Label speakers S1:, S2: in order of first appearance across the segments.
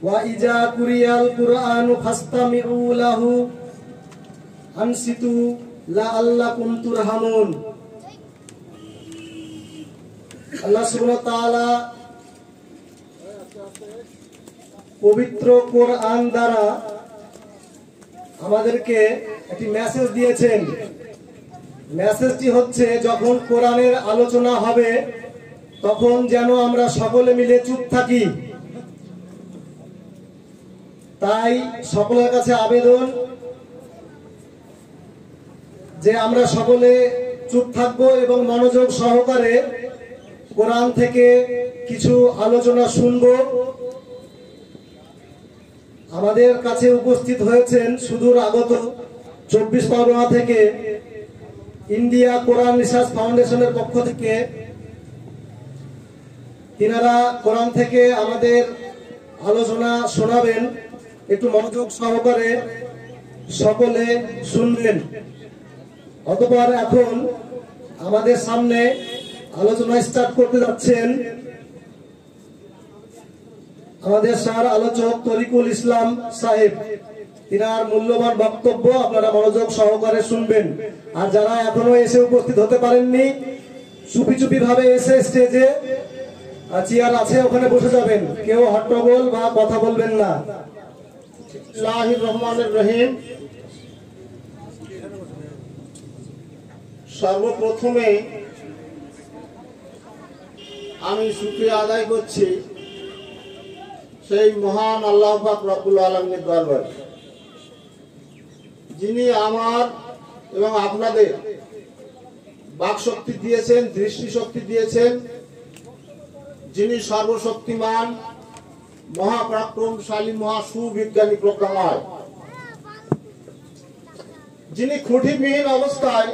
S1: ওয়া ইজা কুরিয়াল কুরআনু ফাসতামিউ লাহু আনসিতু লাআল্লাকুম তুরহামুন। আল্লাহ সুবহানাহু ওয়া তাআলা পবিত্র কোরআন দ্বারা আমাদেরকে একটি মেসেজ দিয়েছেন। মেসেজটি হচ্ছে, যখন কোরআনের আলোচনা হবে তখন যেন আমরা সকলে মিলে চুপ থাকি। তাই সকলের কাছে আবেদন যে আমরা সকলে চুপ থাকব এবং মনোযোগ সহকারে কোরআন থেকে কিছু আলোচনা শুনব। আমাদের কাছে উপস্থিত হয়েছেন সুদূর আগত 24 পরগনা থেকে ইন্ডিয়া কোরআন রিসার্চ ফাউন্ডেশনের পক্ষ থেকে। তিনারা কোরআন থেকে আমাদের আলোচনা শোনাবেন। একটু মনোযোগ সহকারে সকলে শুনবেন। অতঃপর এখন আমাদের সামনে আলোচনা স্টার্ট করতে যাচ্ছেন আমাদের স্যার আলোচক তরিকুল ইসলাম সাহেব। তিনার মূল্যবান বক্তব্য আপনারা মনোযোগ সহকারে শুনবেন। আর যারা এখনো এসে উপস্থিত হতে পারেননি, চুপি চুপি ভাবে এসে স্টেজে চেয়ার আছে, ওখানে বসে যাবেন। কেউ হট্টগোল বা কথা বলবেন না।
S2: বিসমিল্লাহির রহমানির রহিম। সর্বপ্রথমে আমি শুকরিয়া আদায় করছি সেই মহান আল্লাহ পাক রব্বুল আলামিনের দরবারে, যিনি আমার এবং আপনাদের বাকশক্তি দিয়েছেন, দৃষ্টিশক্তি দিয়েছেন, যিনি সর্বশক্তিমান, মহাপরাক্রমশালী, মহাসুবিজ্ঞানী প্রজ্ঞাময়, যিনি খুঁটিবিহীন অবস্থায়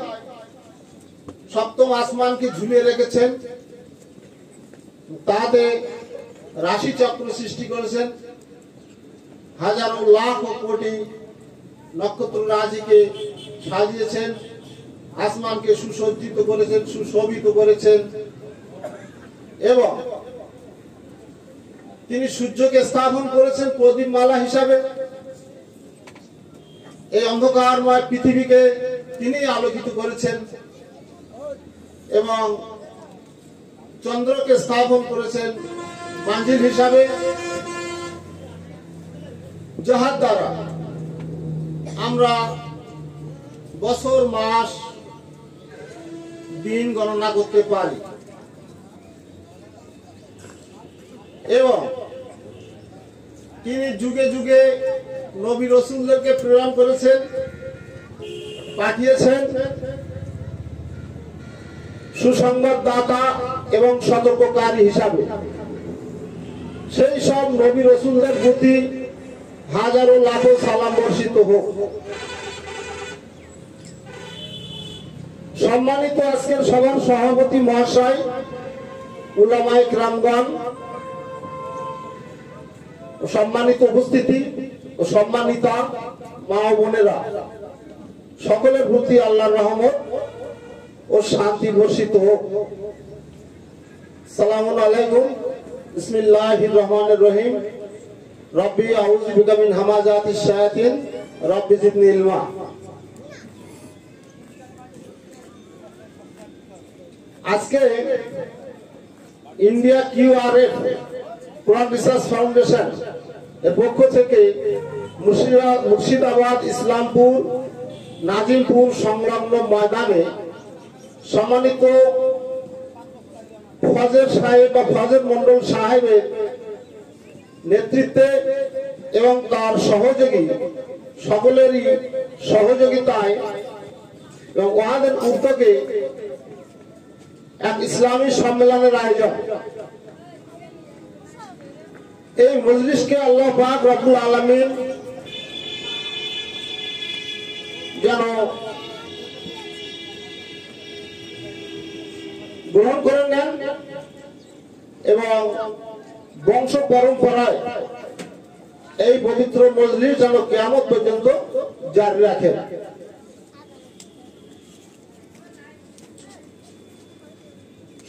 S2: সপ্তম আসমানকে ঝুলিয়ে রেখেছেন, তাতে রাশি চক্র সৃষ্টি করেছেন, হাজারো লাখ ও কোটি নক্ষত্র রাশিকে সাজিয়েছেন, আসমানকে সুসজ্জিত করেছেন, সুশোভিত করেছেন, এবং তিনি সূর্যকে স্থাপন করেছেন প্রদীপমালা হিসাবে। এই অন্ধকারময় পৃথিবীকে তিনি আলোকিত করেছেন এবং চন্দ্রকে স্থাপন করেছেন মানজিল হিসাবে, যাহার দ্বারা আমরা বছর, মাস, দিন গণনা করতে পারি। এবং তিনি যুগে যুগে নবী রাসূলদেরকে প্রেরণ করেছেন, পাঠিয়েছেন সুসংবাদদাতা এবং সতর্ককারী হিসাবে। সেই সব নবী রাসূলদের প্রতি হাজারো লাখো সালাম বর্ষিত হোক। সম্মানিত আজকের সভার সভাপতি মহাশয়, উলামায়ে কেরামগণ, সম্মানিত উপস্থিতি ও সম্মানিতা মা ও বোনেরা, সকলের প্রতি আল্লাহর রহমত ও শান্তি বর্ষিত হোক। সালামুন আলাইকুম। বিসমিল্লাহির রহমানির রহিম। রব্বি আউযু বিকা মিন হামাযাতিশ শায়াতিন রব্বি জিদনি ইলমা। আজকে ইন্ডিয়া কিউআরএফ কোরআন রিসার্চ ফাউন্ডেশন এর পক্ষ থেকে মুর্শিদাবাদ, ইসলামপুর, নাজিমপুর সংলগ্ন ময়দানে সম্মানিত ফজর সাহেব বা ফজর মন্ডল সাহেবের নেতৃত্বে এবং তার সহযোগী সকলেরই সহযোগিতায় এবং ওয়াদের উদ্যোগে এক ইসলামী সম্মেলনের আয়োজন। এই মজলিসকে আল্লাহ পাক রব্বুল আলামিন যেন গ্রহণ করে নেন এবং বংশ পরম্পরায় এই পবিত্র মজলিস যেন কিয়ামত পর্যন্ত জারি রাখেন।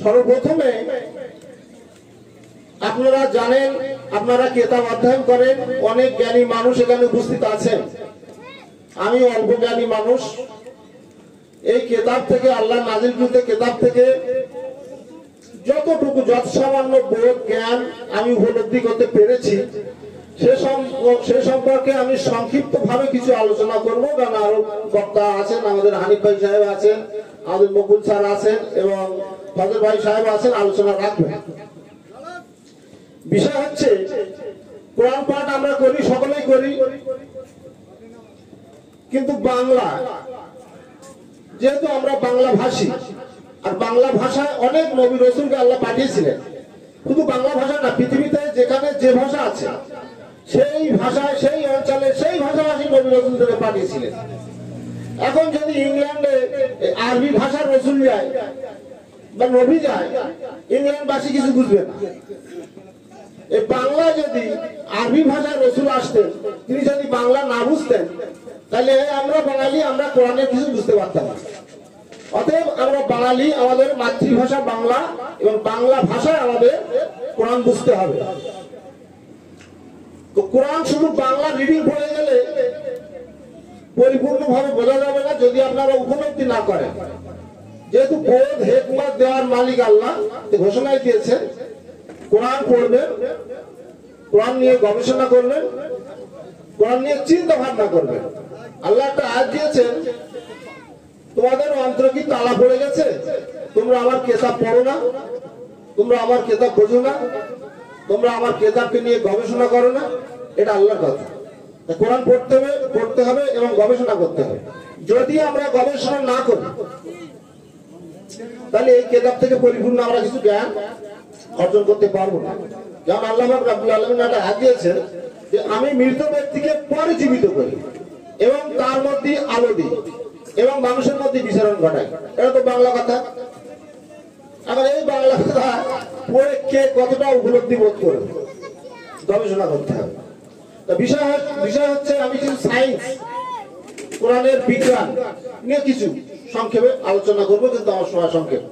S2: সর্বপ্রথমে আপনারা জানেন, আপনারা কিতাব অধ্যয়ন করেন, অনেক জ্ঞানী মানুষ এখানে উপস্থিত আছেন। আমি অল্প জ্ঞানী মানুষ। এই কিতাব থেকে, আল্লাহ নাজিলকৃত কিতাব থেকে যতটুকু যৎসামান্য বোধ জ্ঞান আমি উপলব্ধি করতে পেরেছি, সে সম্পর্কে আমি সংক্ষিপ্ত ভাবে কিছু আলোচনা করবো। কারণ আরো বক্তা আছেন, আমাদের হানিফ ভাই সাহেব আছেন, আমাদের মকুল স্যার আছেন এবং ফজল ভাই সাহেব আছেন, আলোচনা রাখবেন। বিষয় হচ্ছে, কোরআন পাঠ আমরা করি, সকলেই করি, কিন্তু বাংলা, যেহেতু আমরা বাংলা ভাষী, আর বাংলা ভাষায় অনেক নবী রাসূলকে আল্লাহ পাঠিয়েছিলেন। শুধু বাংলা ভাষা না, পৃথিবীতে যেখানে যে ভাষা আছে সেই ভাষায়, সেই অঞ্চলে সেই ভাষাভাষী নবী রাসূলকে পাঠিয়েছিলেন। এখন যদি ইংল্যান্ডে আরবি ভাষার রাসূল যায় বা নবী যায়, ইংল্যান্ডবাসী কিছু বুঝবে না। এই বাংলা যদি আরবি ভাষার রাসূল আসতেন, তিনি যদি বাংলা না বুঝতেন, তাহলে আমরা বাঙালি, আমরা কোরআনের কিছু বুঝতে পারতাম না। অতএব আমরা বাঙালি, আমাদের মাতৃভাষা বাংলা এবং বাংলা ভাষায় আমাদের কোরআন বুঝতে হবে। তো কোরআন শুধু বাংলা রিডিং পড়ে গেলে পরিপূর্ণভাবে বোঝা যাবে না যদি আপনারা উপলব্ধি না করেন। যেহেতু বোধ হিকমত দেওয়ার মালিক আল্লাহ ঘোষণায় দিয়েছে, কোরআন পড়বেন, কোরআন নিয়ে গবেষণা করবেন, কোরআন নিয়ে চিন্তা ভাবনা করবেন। আল্লাহ একটা আয়াত দিয়েছেন, তোমাদের অন্তর কি তালা পড়ে গেছে? তোমরা আমার কিতাব পড়ো না, তোমরা আমার কিতাব বোঝো না, তোমরা আমার কিতাবকে নিয়ে গবেষণা করো না। এটা আল্লাহর কথা। কোরআন পড়তে হবে এবং গবেষণা করতে হবে। যদি আমরা গবেষণা না করি, তাহলে এই কিতাব থেকে পরিপূর্ণ আমরা কিছু জ্ঞান অর্জন করতে পারবো না। যেমন আল্লাহ রাব্বুল আলামিন একটা আয়াত দিয়েছেন যে আমি মৃত ব্যক্তিকে পরে জীবিত করি এবং তার মধ্যে আলো দিই এবং মানুষের মধ্যে বিচরণ ঘটাই। এটা তো বাংলা কথা। এখন এই বাংলা কথা পড়ে কে কতটা উপলব্ধি বোধ করবে, গবেষণা করতে হবে। বিষয় হচ্ছে, আমি কিছু সায়েন্স, কোরআনের বিজ্ঞান নিয়ে কিছু সংক্ষেপে আলোচনা করবো, কিন্তু আমার সময় সংক্ষেপ।